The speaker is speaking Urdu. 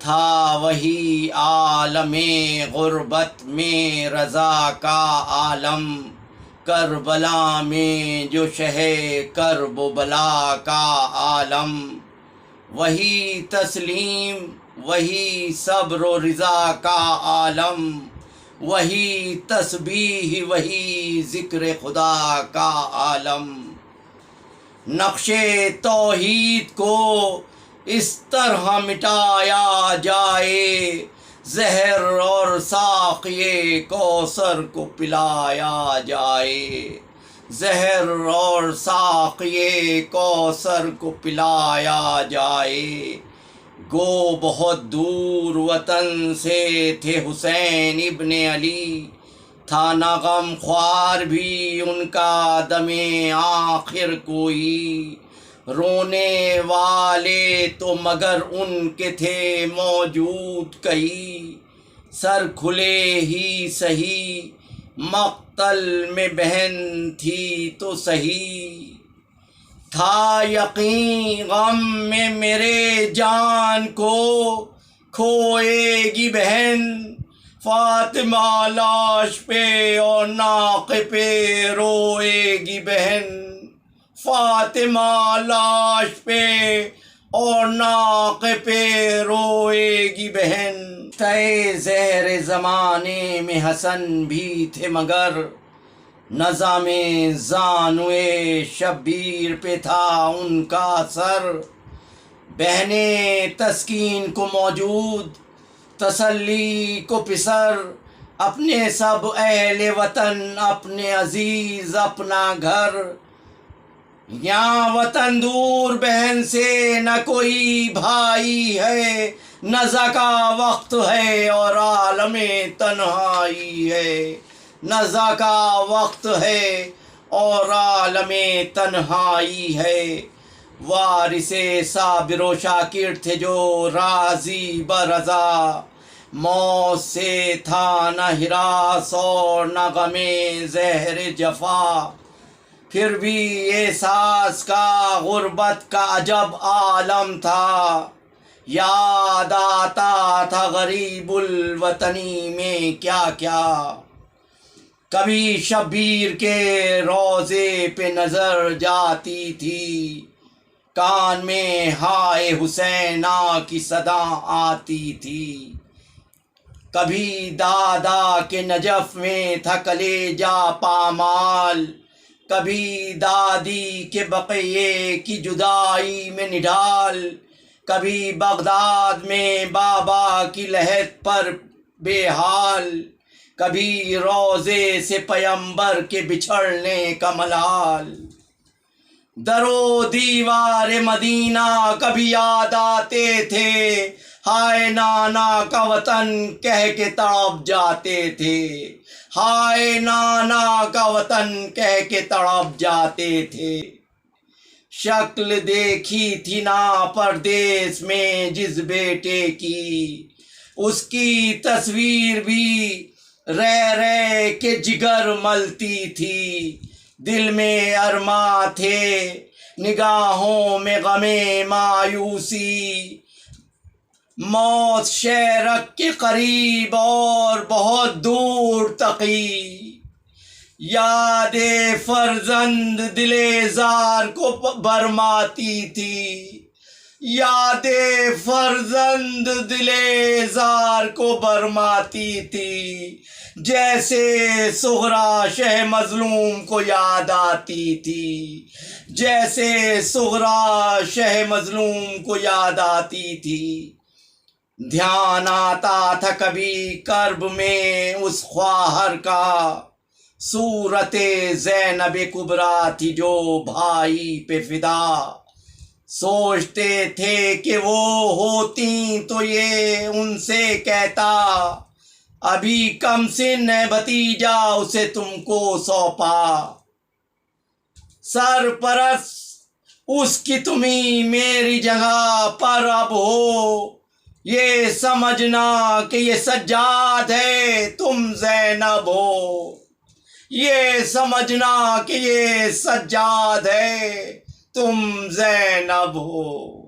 تھا وہی عالم غربت میں رضا کا عالم، کربلا میں جو شہ کرب و بلا کا عالم، وہی تسلیم وہی صبر و رضا کا عالم، وہی تسبیح وہی ذکر خدا کا عالم۔ نقش توحید کو اس طرح مٹایا جائے، زہر اور ساقی کوثر کو پلایا جائے، زہر اور ساقی کوثر کو پلایا جائے۔ گو بہت دور وطن سے تھے حسین ابن علی، تھا نہ غم خوار بھی ان کا دم آخر کوئی، رونے والے تو مگر ان کے تھے موجود کئی، سر کھلے ہی سہی مقتل میں بہن تھی تو سہی، تھا یقین غم میں میرے جان کو کھوئے گی بہن، فاطمہ لاش پہ اور ناق پہ روئے گی بہن، فاطمہ لاش پہ اور ناق پہ روئے گی بہن۔ تئے زہر زمانے میں حسن بھی تھے مگر نظام زانوئے شبیر پہ تھا ان کا اثر، بہنیں تسکین کو موجود تسلی کو پسر، اپنے سب اہل وطن اپنے عزیز اپنا گھر، یہاں وطن دور بہن سے نہ کوئی بھائی ہے، نزا کا وقت ہے اور عالم تنہائی ہے، نزا کا وقت ہے اور عالم تنہائی ہے۔ وارث صابر و شاکر تھے جو راضی برضا، موت سے تھا نہ ہراس اور نہ غم زہر جفا، پھر بھی احساس کا غربت کا عجب عالم تھا، یاد آتا تھا غریب الوطنی میں کیا کیا۔ کبھی شبیر کے روضے پہ نظر جاتی تھی، کان میں ہائے حسینہ کی صدا آتی تھی، کبھی دادا کے نجف میں تھا کلیجہ پامال، کبھی دادی کے بقیے کی جدائی میں نڈال، کبھی بغداد میں بابا کی لحد پر بے حال، کبھی روضے سے پیمبر کے بچھڑنے کا ملال۔ در و دیوار مدینہ کبھی یاد آتے تھے، ہائے نانا کا وطن کہہ کے تڑپ جاتے تھے، ہائے نانا کا وطن کہہ کے تڑپ جاتے تھے۔ شکل دیکھی تھی نا پردیس میں جس بیٹے کی، اس کی تصویر بھی رہ رہ کے جگر ملتی تھی، دل میں ارماں تھے نگاہوں میں غم مایوسی، موت شہرک کے قریب اور بہت دور تقی، یاد فرزند دل زار کو برماتی تھی، یاد فرزند دل زار کو برماتی تھی، جیسے صغرا شہ مظلوم کو یاد آتی تھی، جیسے صغرا شہ مظلوم کو یاد آتی تھی۔ دھیان آتا تھا کبھی کرب میں اس خواہر کا، صورت زینب کبریٰ تھی جو بھائی پہ فدا، سوچتے تھے کہ وہ ہوتی تو یہ ان سے کہتا، ابھی کم سن ہے بھتیجا اسے تم کو سونپا، سرپرست اس کی تمہیں میری جگہ پر اب ہو، یہ سمجھنا کہ یہ سجاد ہے تم زینب ہو، یہ سمجھنا کہ یہ سجاد ہے تم زینب ہو۔